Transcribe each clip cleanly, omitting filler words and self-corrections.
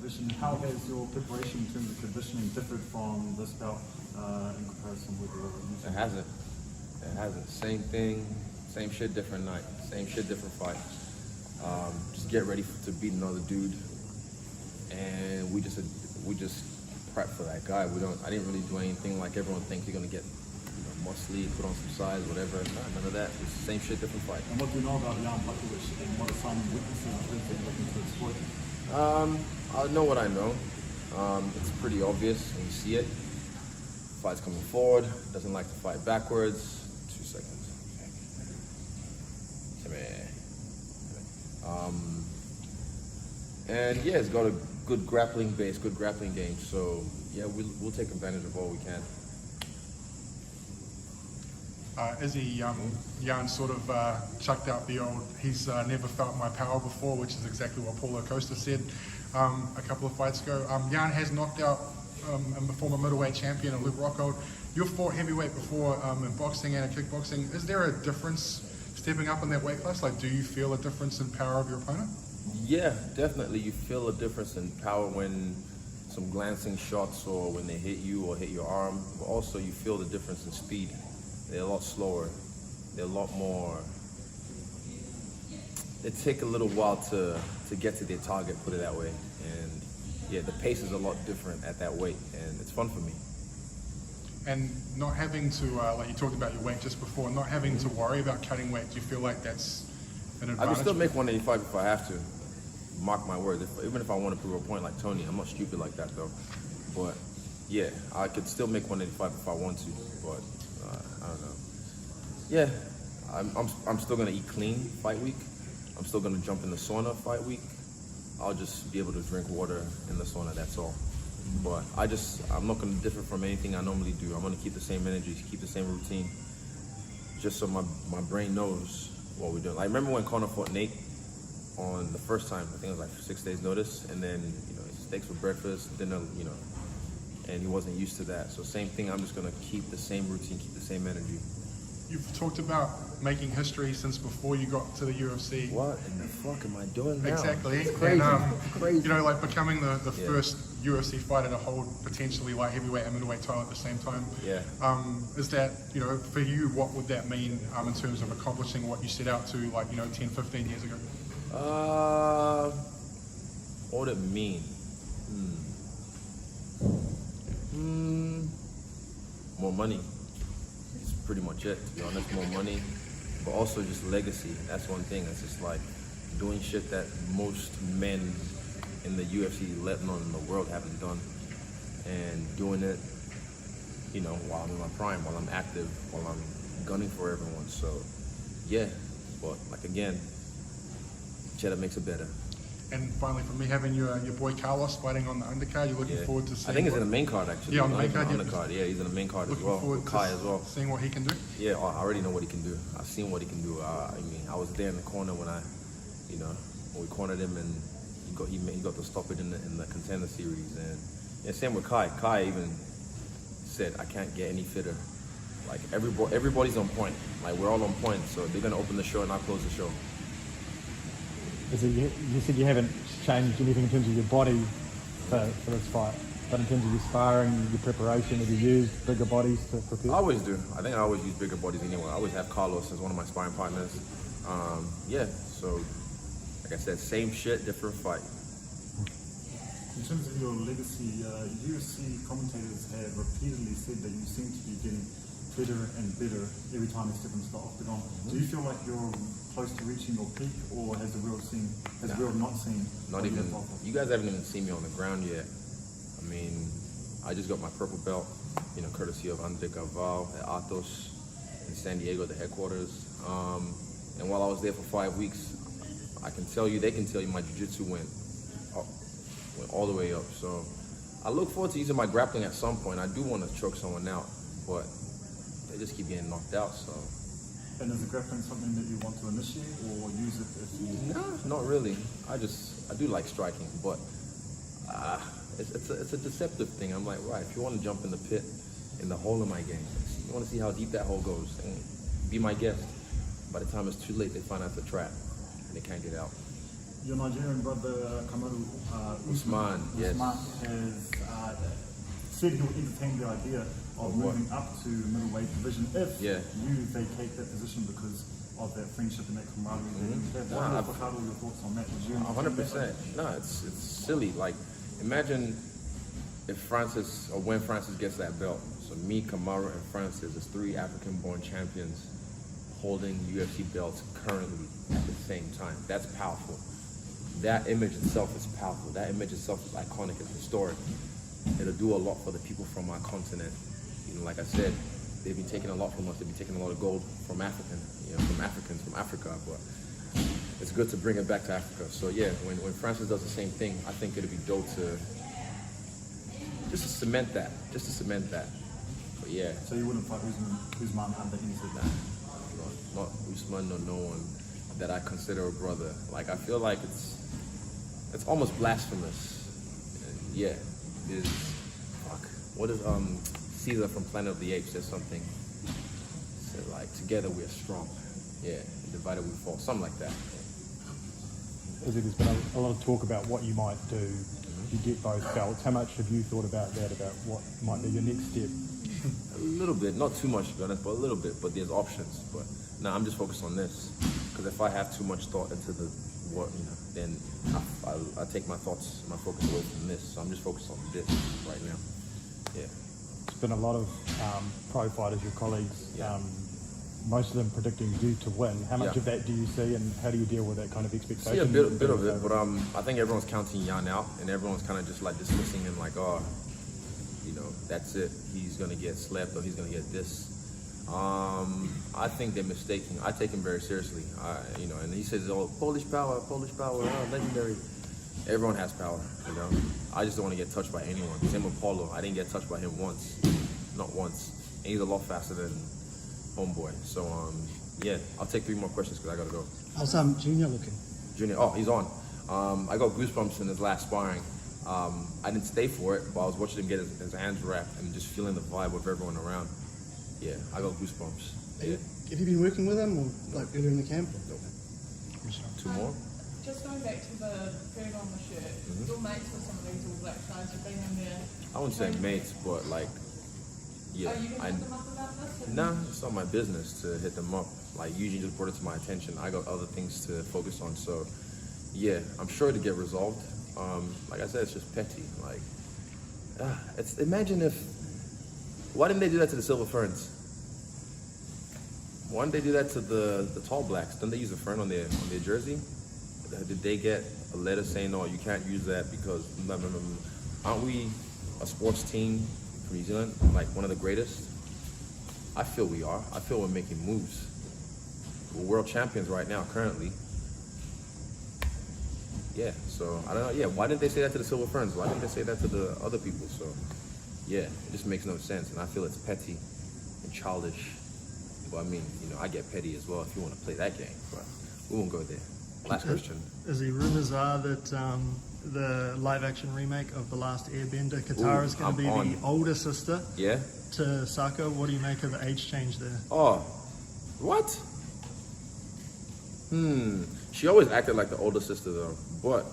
division. How has your preparation in terms of conditioning differed from this bout in comparison with your usual? It hasn't. It hasn't. Same thing, same shit, different night. Same shit, different fight. Just get ready to beat another dude, and we just prep for that guy. I didn't really do anything like everyone thinks you're gonna get, muscly, put on some size, whatever. None of that. It's the same shit, different fight. And what do you know about Jan Blachowicz, and what are some weaknesses that you're looking to exploit? I know what I know. It's pretty obvious when you see it. Fight's coming forward. Doesn't like to fight backwards. 2 seconds. And yeah, it's got a good grappling base, good grappling game. So yeah, we'll take advantage of all we can. Izzy, Jan sort of chucked out the old, he's never felt my power before, which is exactly what Paulo Costa said a couple of fights ago. Jan has knocked out a former middleweight champion, Ulberg. You've fought heavyweight before in boxing and in kickboxing. Is there a difference stepping up in that weight class? Like, do you feel a difference in power of your opponent? Yeah, definitely. You feel a difference in power when some glancing shots or when they hit you or hit your arm, but also you feel the difference in speed. They're a lot slower. They're a lot more. They take a little while to get to their target, put it that way. And yeah, the pace is a lot different at that weight, and it's fun for me. And not having to, like you talked about your weight just before, not having to worry about cutting weight, do you feel like that's an advantage? I can still make 185 if I have to. Mark my words. Even if I want to prove a point like Tony, I'm not stupid like that though. But yeah, I could still make 185 if I want to. But I don't know. Yeah, I'm still gonna eat clean fight week. I'm still gonna jump in the sauna fight week. I'll just be able to drink water in the sauna. That's all. But I'm not gonna differ from anything I normally do. I'm gonna keep the same energy, keep the same routine, just so my brain knows what we're doing. I remember when Conor fought Nate on the first time. I think it was like 6 days notice, and then steaks for breakfast, dinner, and he wasn't used to that. So same thing. I'm just gonna keep the same routine, keep the same energy. You've talked about making history since before you got to the UFC. What in the fuck am I doing now? Exactly. It's crazy. And, crazy. Like becoming the first UFC fighter to hold potentially like heavyweight and middleweight title at the same time. Yeah. Is that, for you, what would that mean in terms of accomplishing what you set out to 10, 15 years ago? What would it mean? More money. It's pretty much it, to be honest. More money, but also just legacy. That's one thing. It's just like doing shit that most men in the UFC, let alone in the world, haven't done, and doing it, while I'm in my prime, while I'm active, while I'm gunning for everyone. So, yeah. But again, cheddar makes it better. And finally, for me, having your boy Carlos fighting on the undercard, you're looking forward to seeing. I think he's in the main card actually. Yeah, on the main card. Yeah, he's in the main card as well. With Kai as well. Seeing what he can do. Yeah, I already know what he can do. I've seen what he can do. I was there in the corner when when we cornered him, and he got the stoppage in the contender series. And yeah, same with Kai. Kai even said, "I can't get any fitter." Like everybody's on point. Like we're all on point. So they're gonna open the show and I'll close the show. You said you haven't changed anything in terms of your body for this fight, but in terms of your sparring, your preparation, have you used bigger bodies to prepare? I always do. I think I always use bigger bodies anyway. I always have Carlos as one of my sparring partners. Yeah, so like I said, same shit, different fight. In terms of your legacy, UFC commentators have repeatedly said that you seem to be getting better and better every time you step into the octagon. Do you feel like you're close to reaching your peak, or has the world not seen? Not even. You guys haven't even seen me on the ground yet. I mean, I just got my purple belt, courtesy of Andre Gaval at Atos in San Diego, the headquarters. And while I was there for 5 weeks, they can tell you my jiu-jitsu went all the way up. So I look forward to using my grappling at some point. I do want to choke someone out, but they just keep getting knocked out, so. And is the grappling something that you want to initiate or use it if you... No, not really. I do like striking, but it's a deceptive thing. I'm like, right, if you want to jump in the pit, in the hole of my game, you want to see how deep that hole goes, and be my guest. By the time it's too late, they find out it's a trap, and they can't get out. your Nigerian brother Kamaru Usman, yes. has said he'll entertain the idea of moving up to middleweight division if you vacate that position because of that friendship and that camaraderie. What are your thoughts on that? 100%. No, it's silly. Like, imagine if Francis, or when Francis gets that belt. So me, Kamaru, and Francis is 3 African-born champions holding UFC belts currently at the same time. That's powerful. That image itself is powerful. That image itself is iconic. It's historic. It'll do a lot for the people from our continent. You know, like I said, they've been taking a lot from us. They've been taking a lot of gold from Africans from Africa. But it's good to bring it back to Africa. So yeah, when Francis does the same thing, I think it'll be dope to just to cement that. But yeah. So you wouldn't fight Usman under any circumstances? Not Usman or no one that I consider a brother. Like, I feel like it's almost blasphemous. And yeah, it is. Fuck. What is Caesar from Planet of the Apes says something? Said like, together we are strong. Yeah, divided we fall. Something like that. There's been a lot of talk about what you might do to get those belts. How much have you thought about that? About what might be your next step? A little bit, not too much to be honest, but a little bit. But there's options. But no, I'm just focused on this because if I have too much thought into then I take my thoughts, my focus away from this. So I'm just focused on this right now. Yeah. There's been a lot of pro fighters, your colleagues. Most of them predicting you to win. How much of that do you see, and how do you deal with that kind of expectation? See a bit of it, but I think everyone's counting Jan out, and everyone's kind of just like dismissing him, like, oh, that's it. He's gonna get slept, or he's gonna get this. I think they're mistaking. I take him very seriously. And he says, "Oh, Polish power, legendary." Everyone has power, I just don't want to get touched by anyone. Same with Paulo. I didn't get touched by him once, not once. And he's a lot faster than homeboy. So I'll take 3 more questions because I gotta go. How's Junior looking? Junior, he's on. I got goosebumps in his last sparring. I didn't stay for it, but I was watching him get his hands wrapped and just feeling the vibe of everyone around. Yeah, I got goosebumps. Yeah. Have you been working with him or like earlier in the camp? No. 2 more? Just going back to the fern on the shirt, your mates with some of these All Black guys have been in there. I wouldn't say mates, but like, yeah. Are you going to hit them up about this? Nah, it's not my business to hit them up. Like, usually just brought it to my attention. I got other things to focus on, so yeah, I'm sure to get resolved. Like I said, it's just petty. Like, imagine why didn't they do that to the Silver Ferns? Why didn't they do that to the Tall Blacks? Didn't they use a fern on their jersey? Did they get a letter saying, no, you can't use that because blah, blah, blah, blah. Aren't we a sports team from New Zealand, like one of the greatest? I feel we are. I feel we're making moves. We're world champions right now, currently. Yeah, so I don't know. Yeah, why didn't they say that to the Silver Ferns? Why didn't they say that to the other people? So, yeah, it just makes no sense, and I feel it's petty and childish. Well, I mean, I get petty as well if you want to play that game, but we won't go there. Last question. As the rumours are that the live-action remake of The Last Airbender, Katara is going to be the older sister to Sokka. What do you make of the age change there? Oh, what? She always acted like the older sister though, but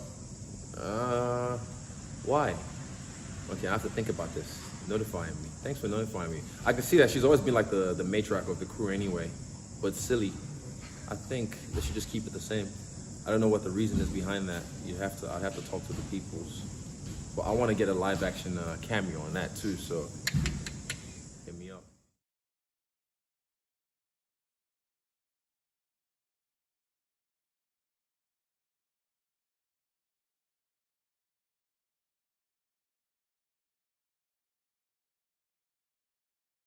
why? Okay, I have to think about this. Notifying me. Thanks for notifying me. I can see that she's always been like the matriarch of the crew anyway, but it's silly. I think they should just keep it the same. I don't know what the reason is behind that. I'd have to talk to the peoples. But I want to get a live action cameo on that too, so